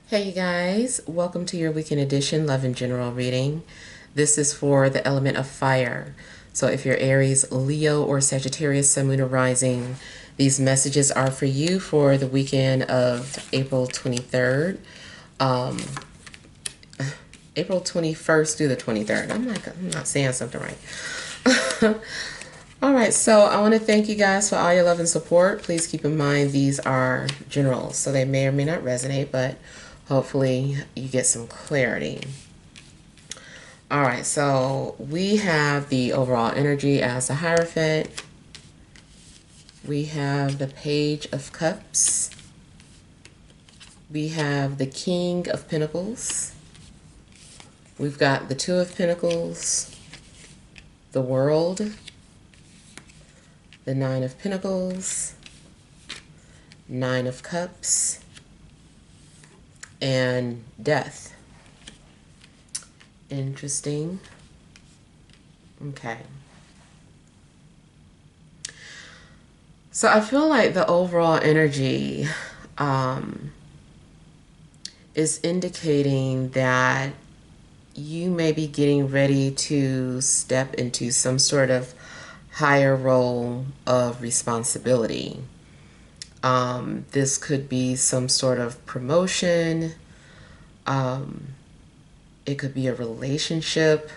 Hey you guys, welcome to your weekend edition Love and General reading. This is for the element of fire. So if you're Aries, Leo, or Sagittarius, Sun, Moon, or Rising, these messages are for you for the weekend of April 23rd. April 21st through the 23rd. I'm not saying something right. All right, so I want to thank you guys for all your love and support. Please keep in mind these are generals, so they may or may not resonate, but hopefully you get some clarity. All right, so we have the overall energy as the Hierophant. We have the Page of Cups. We have the King of Pentacles. We've got the Two of Pentacles, the World, the Nine of Pentacles, Nine of Cups, and Death. Interesting. Okay. So I feel like the overall energy is indicating that you may be getting ready to step into some sort of higher role of responsibility. This could be some sort of promotion. It could be a relationship.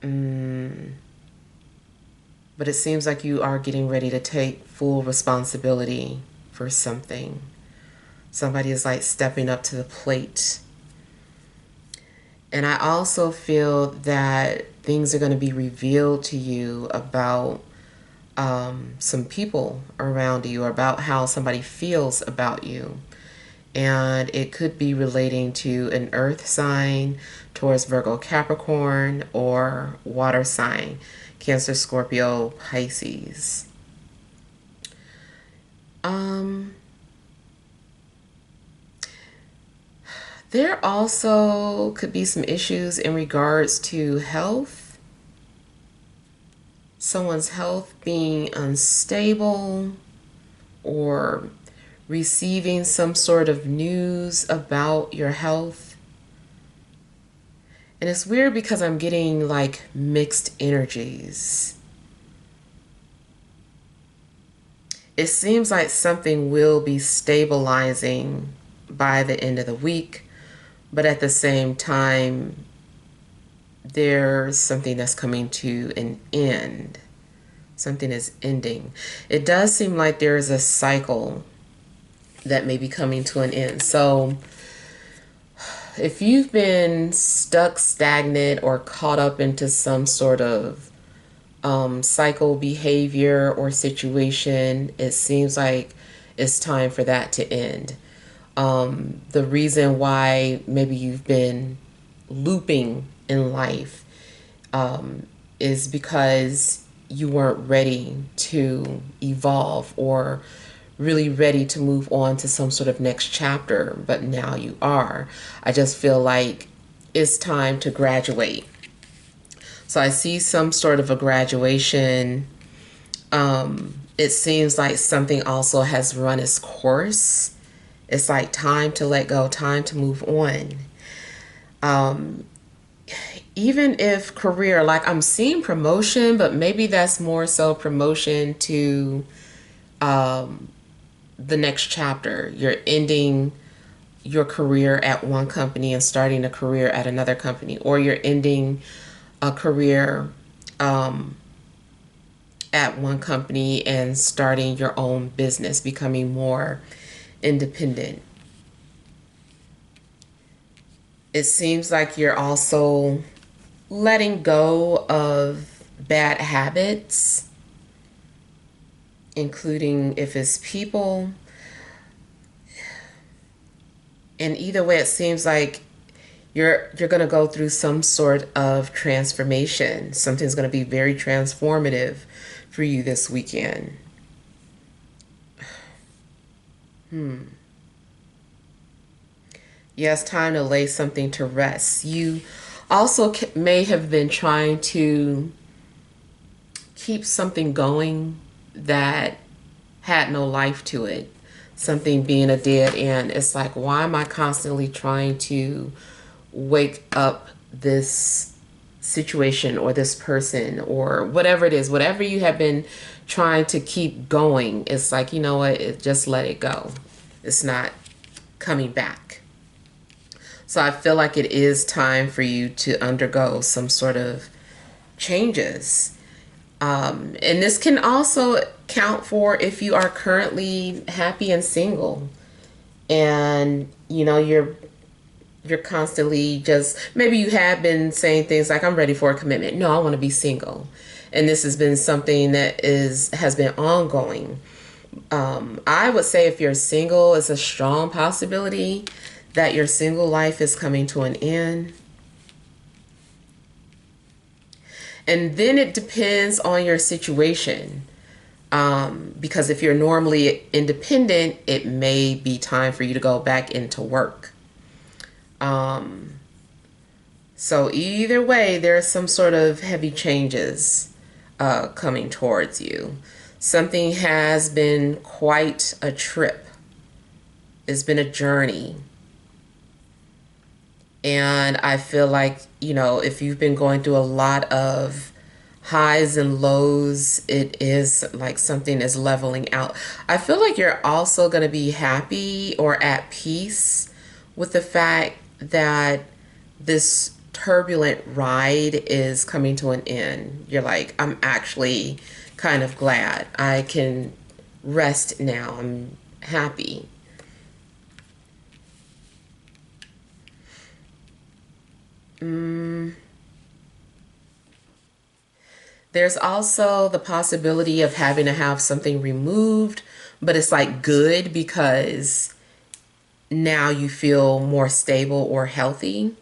But it seems like you are getting ready to take full responsibility for something. Somebody is like stepping up to the plate. And I also feel that things are going to be revealed to you about some people around you, or about how somebody feels about you. And it could be relating to an earth sign, Taurus, Virgo, Capricorn, or water sign, Cancer, Scorpio, Pisces. There also could be some issues in regards to health. Someone's health being unstable, or receiving some sort of news about your health. And it's weird because I'm getting like mixed energies. It seems like something will be stabilizing by the end of the week. But at the same time, there's something that's coming to an end. Something is ending. It does seem like there's a cycle that may be coming to an end. So if you've been stuck, stagnant, or caught up into some sort of cycle, behavior, or situation, it seems like it's time for that to end. The reason why maybe you've been looping in life is because you weren't ready to evolve, or really ready to move on to some sort of next chapter, but now you are. I just feel like it's time to graduate. So I see some sort of a graduation. It seems like something also has run its course. It's like time to let go, time to move on. Even if career, like I'm seeing promotion, but maybe that's more so promotion to the next chapter. You're ending your career at one company and starting a career at another company, or you're ending a career at one company and starting your own business, becoming more independent. It seems like you're also letting go of bad habits, including if it's people. And either way, it seems like you're going to go through some sort of transformation. Something's going to be very transformative for you this weekend. Yeah, it's time to lay something to rest. You also may have been trying to keep something going that had no life to it. something being a dead end. It's like, why am I constantly trying to wake up this situation or this person or whatever it is, whatever you have been trying to keep going? It's like, you know what, just let it go. It's not coming back. So I feel like it is time for you to undergo some sort of changes. And this can also count for if you are currently happy and single, and you're constantly just, maybe you have been saying things like, I'm ready for a commitment. No, I want to be single. And this has been something that has been ongoing. I would say if you're single, it's a strong possibility that your single life is coming to an end. And then it depends on your situation. Because if you're normally independent, it may be time for you to go back into work. So either way, there's some sort of heavy changes coming towards you. Something has been quite a trip. It's been a journey. And I feel like, if you've been going through a lot of highs and lows, it is like something is leveling out. I feel like you're also going to be happy or at peace with the fact that this turbulent ride is coming to an end. You're like, I'm actually kind of glad. I can rest now. I'm happy. There's also the possibility of having to have something removed, but it's like good because now you feel more stable or healthy.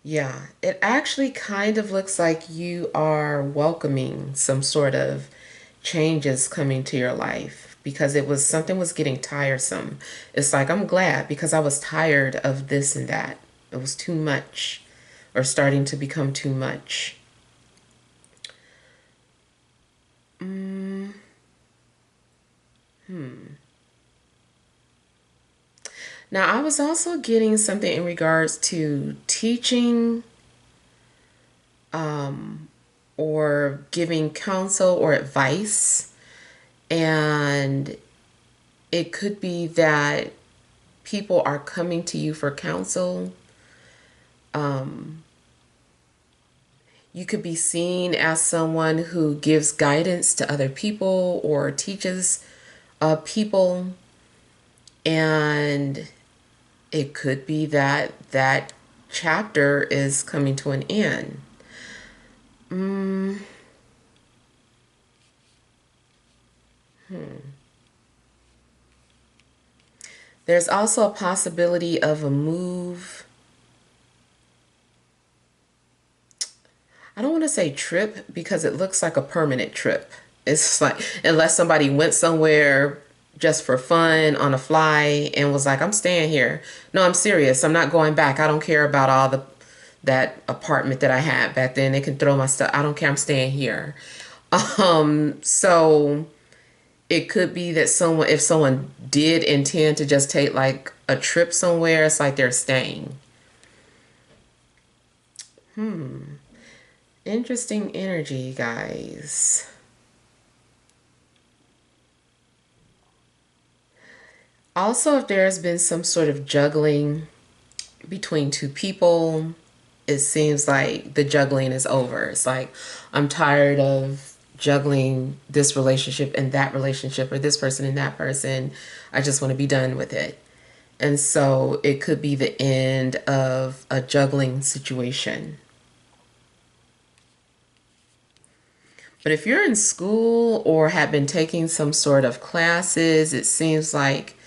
Yeah, it actually kind of looks like you are welcoming some sort of changes coming to your life because something was getting tiresome. It's like, I'm glad because I was tired of this and that. It was too much or starting to become too much. Now, I was also getting something in regards to teaching or giving counsel or advice. And it could be that people are coming to you for counsel. You could be seen as someone who gives guidance to other people or teaches people. And it could be that that chapter is coming to an end. There's also a possibility of a move. I don't want to say trip because it looks like a permanent trip. It's like, unless somebody went somewhere just for fun on a fly and was like, I'm staying here. No, I'm serious. I'm not going back. I don't care about all that apartment that I had back then. They can throw my stuff. I don't care. I'm staying here. So it could be that if someone did intend to just take like a trip somewhere, it's like they're staying. Interesting energy, guys. Also, if there's been some sort of juggling between two people, it seems like the juggling is over. It's like, I'm tired of juggling this relationship and that relationship or this person and that person. I just want to be done with it. And so it could be the end of a juggling situation. But if you're in school or have been taking some sort of classes, it seems like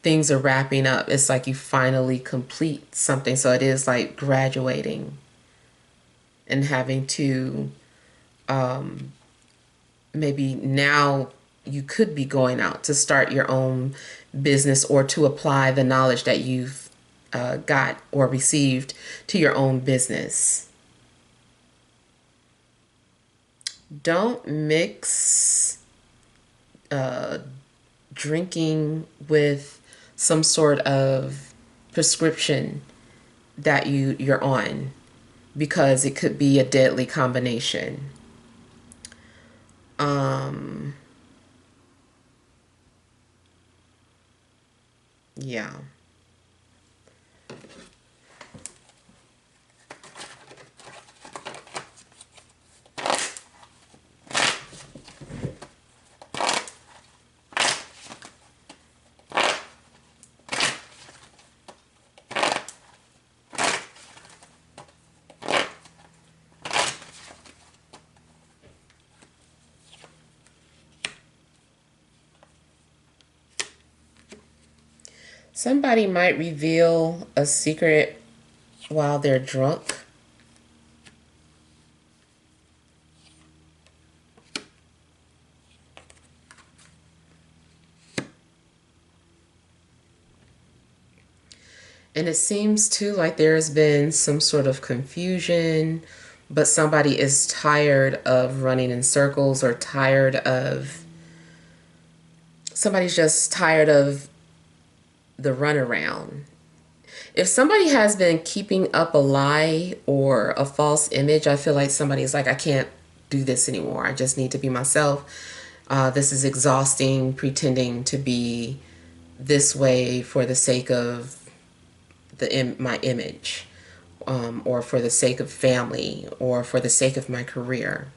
things are wrapping up. It's like you finally complete something. So it is like graduating and having to maybe now you could be going out to start your own business or to apply the knowledge that you've got or received to your own business. Don't mix drinking with some sort of prescription that you're on, because it could be a deadly combination. Yeah. Somebody might reveal a secret while they're drunk. And it seems too like there's been some sort of confusion, but somebody is tired of running in circles, or somebody's just tired of the runaround. If somebody has been keeping up a lie or a false image, I feel like somebody's like, I can't do this anymore. I just need to be myself. This is exhausting, pretending to be this way for the sake of my image, or for the sake of family, or for the sake of my career.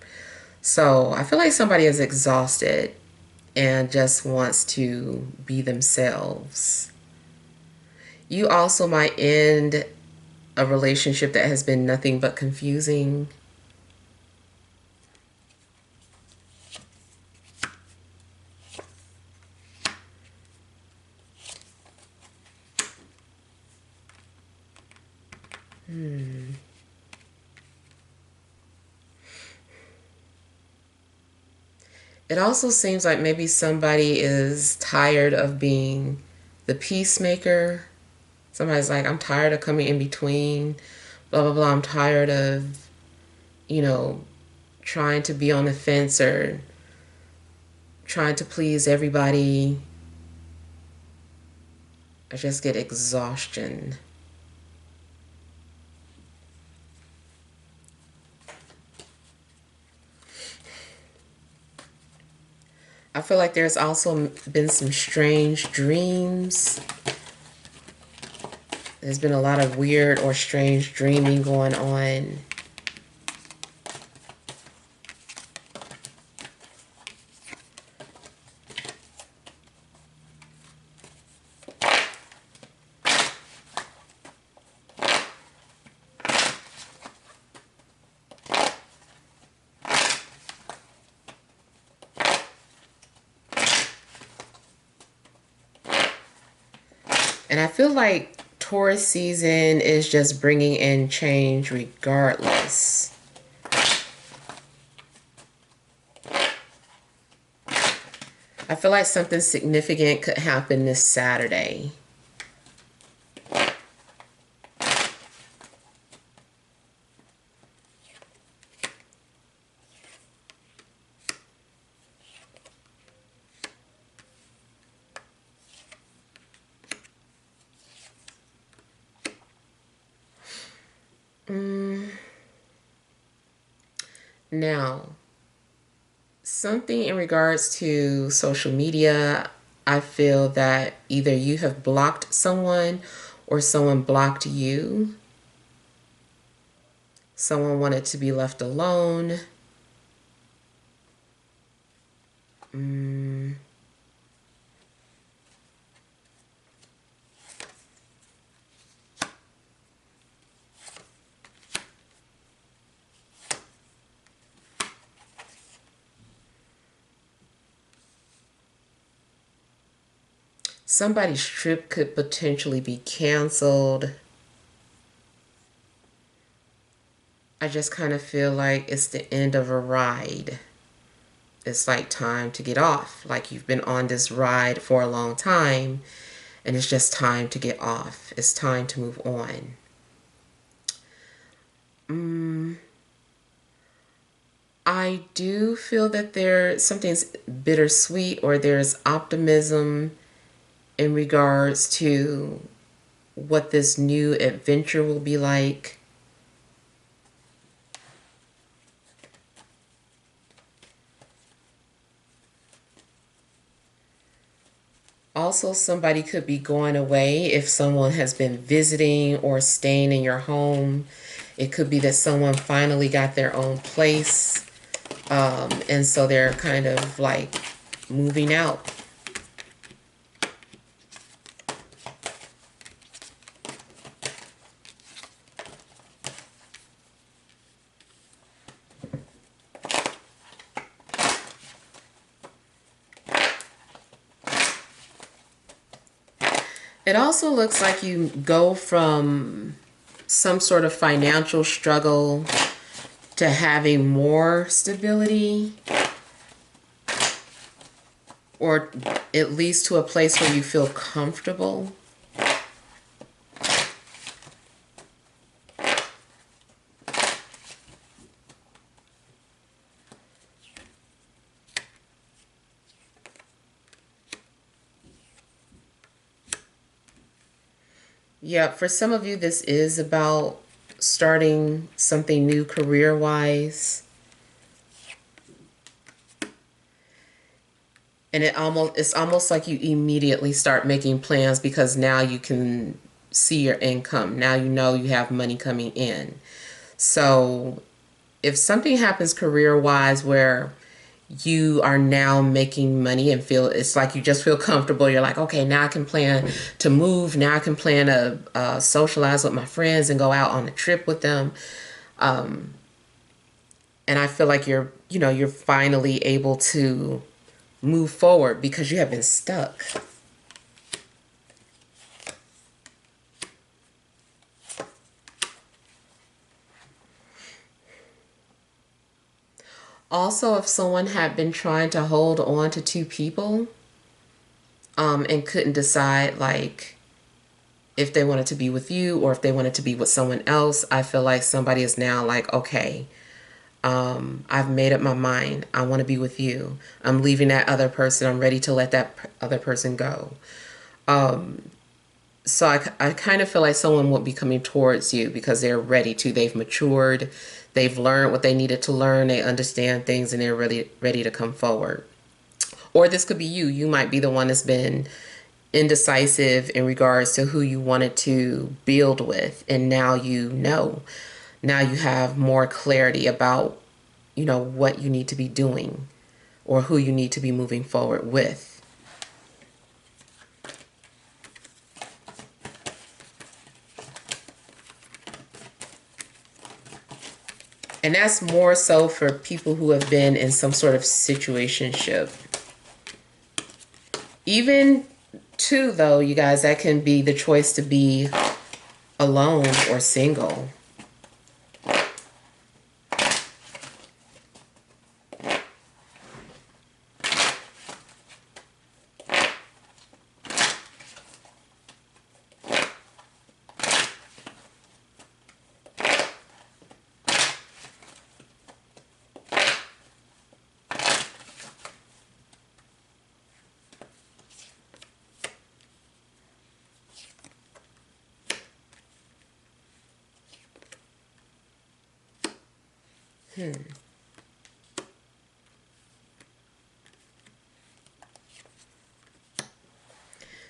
So I feel like somebody is exhausted and just wants to be themselves. You also might end a relationship that has been nothing but confusing. It also seems like maybe somebody is tired of being the peacemaker. Somebody's like, I'm tired of coming in between, blah, blah, blah. I'm tired of, you know, trying to be on the fence, or trying to please everybody. I just get exhaustion. I feel like there's also been some strange dreams. There's been a lot of weird or strange dreaming going on. And I feel like Taurus season is just bringing in change regardless. I feel like something significant could happen this Saturday. Now, something in regards to social media, I feel that either you have blocked someone or someone blocked you. Someone wanted to be left alone. Somebody's trip could potentially be canceled. I just kind of feel like it's the end of a ride. It's like time to get off. Like you've been on this ride for a long time, and it's just time to get off. It's time to move on. I do feel that something's bittersweet, or there's optimism in regards to what this new adventure will be like. Also, somebody could be going away if someone has been visiting or staying in your home. It could be that someone finally got their own place, and so they're kind of like moving out. It also looks like you go from some sort of financial struggle to having more stability, or at least to a place where you feel comfortable. Yeah, for some of you, this is about starting something new career-wise. And it's almost like you immediately start making plans because now you can see your income. Now you know you have money coming in. So if something happens career-wise where you are now making money and feel it's like you just feel comfortable, you're like, okay, now I can plan to move. Now I can plan to socialize with my friends and go out on a trip with them. And I feel like you're finally able to move forward because you have been stuck. Also, if someone had been trying to hold on to two people, and couldn't decide like if they wanted to be with you or if they wanted to be with someone else, I feel like somebody is now like, okay, I've made up my mind. I want to be with you. I'm leaving that other person. I'm ready to let that other person go. So I kind of feel like someone would be coming towards you because they're ready to. They've matured. They've learned what they needed to learn. They understand things and they're really ready to come forward. Or this could be you. You might be the one that's been indecisive in regards to who you wanted to build with. And now you know. Now you have more clarity about, what you need to be doing or who you need to be moving forward with. And that's more so for people who have been in some sort of situationship. Even too, though, you guys, that can be the choice to be alone or single.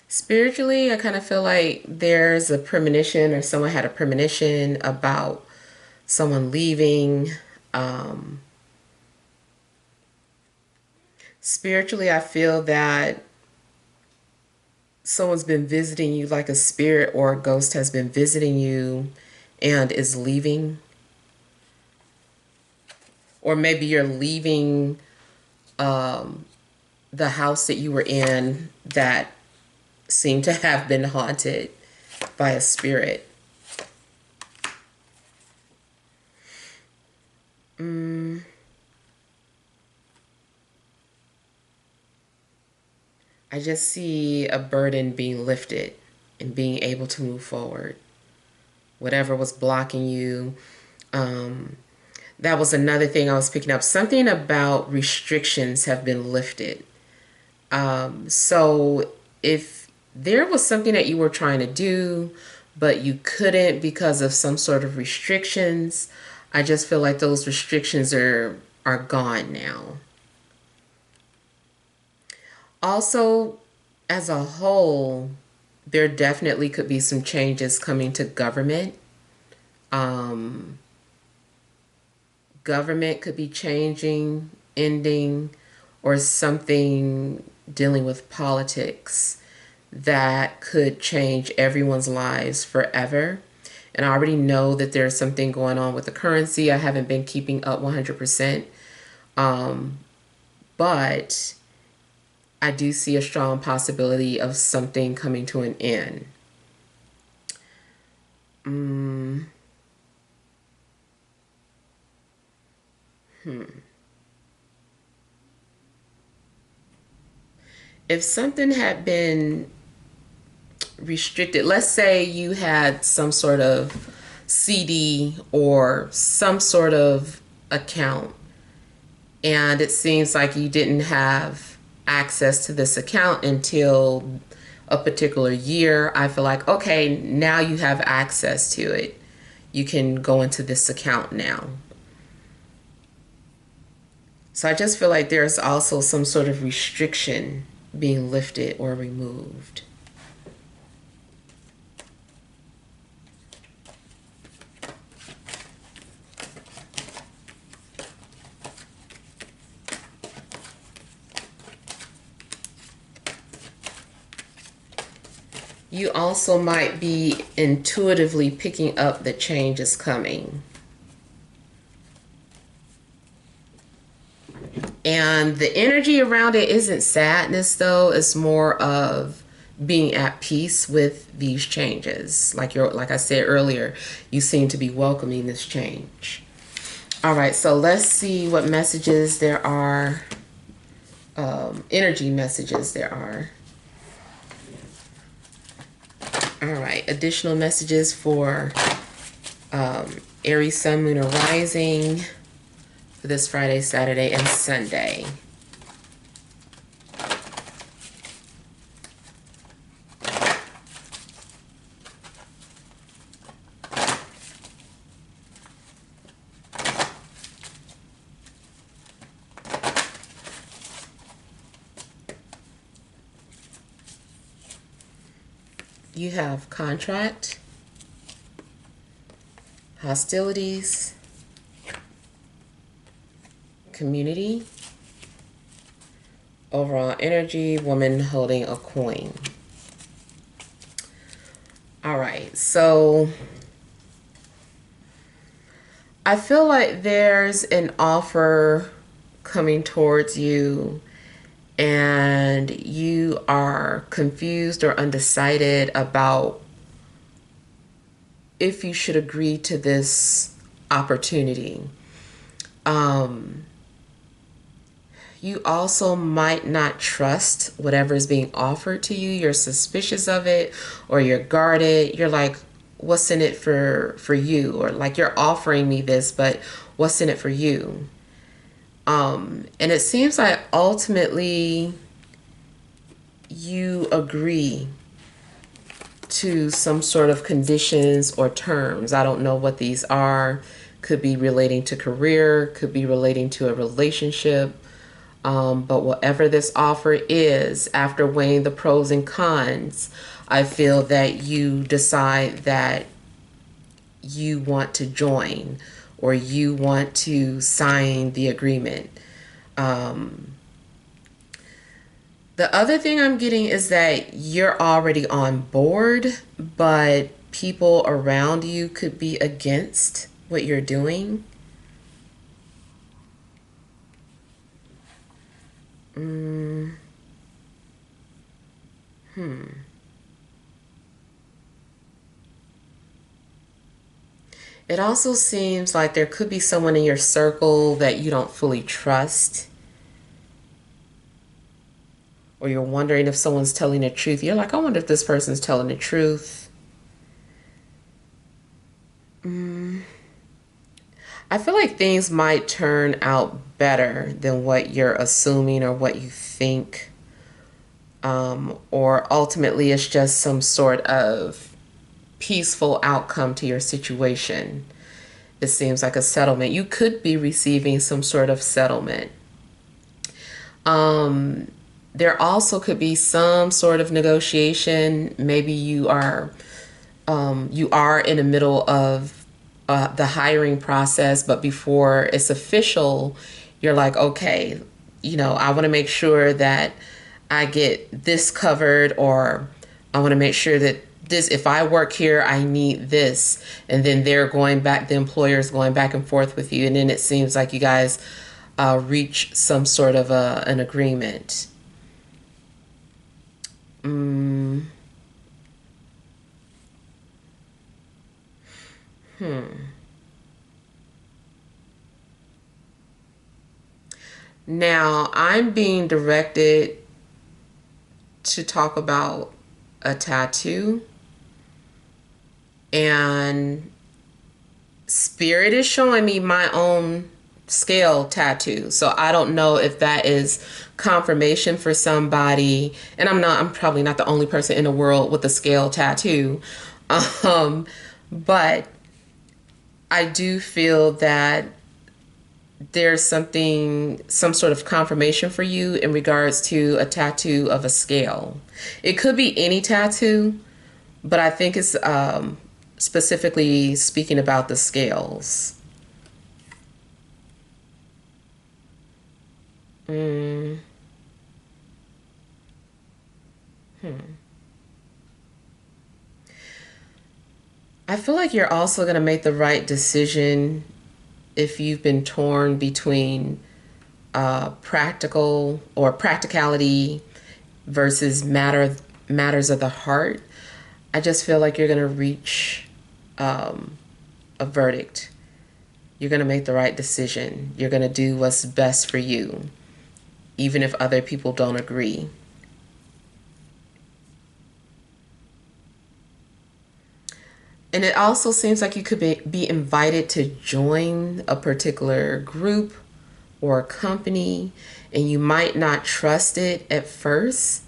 Spiritually, I kind of feel like there's a premonition, or someone had a premonition about someone leaving. Spiritually, I feel that someone's been visiting you, like a spirit or a ghost has been visiting you and is leaving. Or maybe you're leaving the house that you were in that seemed to have been haunted by a spirit. I just see a burden being lifted and being able to move forward. Whatever was blocking you. That was another thing I was picking up. Something about restrictions have been lifted. So if there was something that you were trying to do, but you couldn't because of some sort of restrictions, I just feel like those restrictions are gone now. Also, as a whole, there definitely could be some changes coming to government. Um, Government could be changing, ending, or something dealing with politics that could change everyone's lives forever. And I already know that there's something going on with the currency. I haven't been keeping up 100%. But I do see a strong possibility of something coming to an end. Mm, if something had been restricted, let's say you had some sort of CD or some sort of account, and it seems like you didn't have access to this account until a particular year, I feel like, okay, now you have access to it. You can go into this account now. So I just feel like there's also some sort of restriction being lifted or removed. You also might be intuitively picking up the change is coming. And the energy around it isn't sadness, though. It's more of being at peace with these changes. Like I said earlier, you seem to be welcoming this change. All right, so let's see what messages there are, energy messages there are. All right, additional messages for Aries, Sun, Moon, or Rising for this Friday, Saturday, and Sunday. You have contract, hostilities, community, overall energy, woman holding a coin. All right, so I feel like there's an offer coming towards you and you are confused or undecided about if you should agree to this opportunity. You also might not trust whatever is being offered to you. You're suspicious of it, or you're guarded. You're like, what's in it for you? Or like, you're offering me this, but what's in it for you? And it seems like ultimately you agree to some sort of conditions or terms. I don't know what these are. Could be relating to career, could be relating to a relationship. But whatever this offer is, after weighing the pros and cons, I feel that you decide that you want to join or you want to sign the agreement. The other thing I'm getting is that you're already on board, but people around you could be against what you're doing. Mm, It also seems like there could be someone in your circle that you don't fully trust, or you're wondering if someone's telling the truth. You're like, I wonder if this person's telling the truth. I feel like things might turn out better than what you're assuming or what you think. Or ultimately, it's just some sort of peaceful outcome to your situation. It seems like a settlement. You could be receiving some sort of settlement. There also could be some sort of negotiation. Maybe you are in the middle of the hiring process, but before it's official, you're like, okay, I want to make sure that I get this covered, or I want to make sure that this, if I work here, I need this. And then the employer's going back and forth with you. And then it seems like you guys reach some sort of an agreement. Mm, Now, I'm being directed to talk about a tattoo, and Spirit is showing me my own scale tattoo. So I don't know if that is confirmation for somebody. And I'm probably not the only person in the world with a scale tattoo. Um, but I do feel that there's some sort of confirmation for you in regards to a tattoo of a scale. It could be any tattoo, but I think it's specifically speaking about the scales. Mm, I feel like you're also going to make the right decision if you've been torn between practical or practicality versus matters of the heart. I just feel like you're going to reach a verdict. You're going to make the right decision. You're going to do what's best for you, even if other people don't agree. And it also seems like you could be invited to join a particular group or a company, and you might not trust it at first.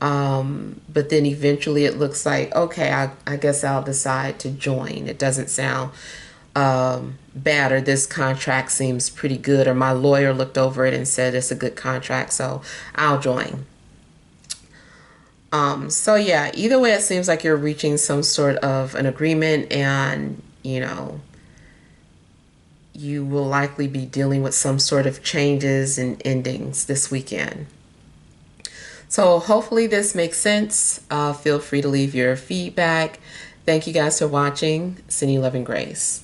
But then eventually it looks like, okay, I guess I'll decide to join. It doesn't sound bad, or this contract seems pretty good, or my lawyer looked over it and said it's a good contract, so I'll join. So yeah, either way, it seems like you're reaching some sort of an agreement, and you will likely be dealing with some sort of changes and endings this weekend. So hopefully this makes sense. Feel free to leave your feedback. Thank you guys for watching. Sending you love and grace.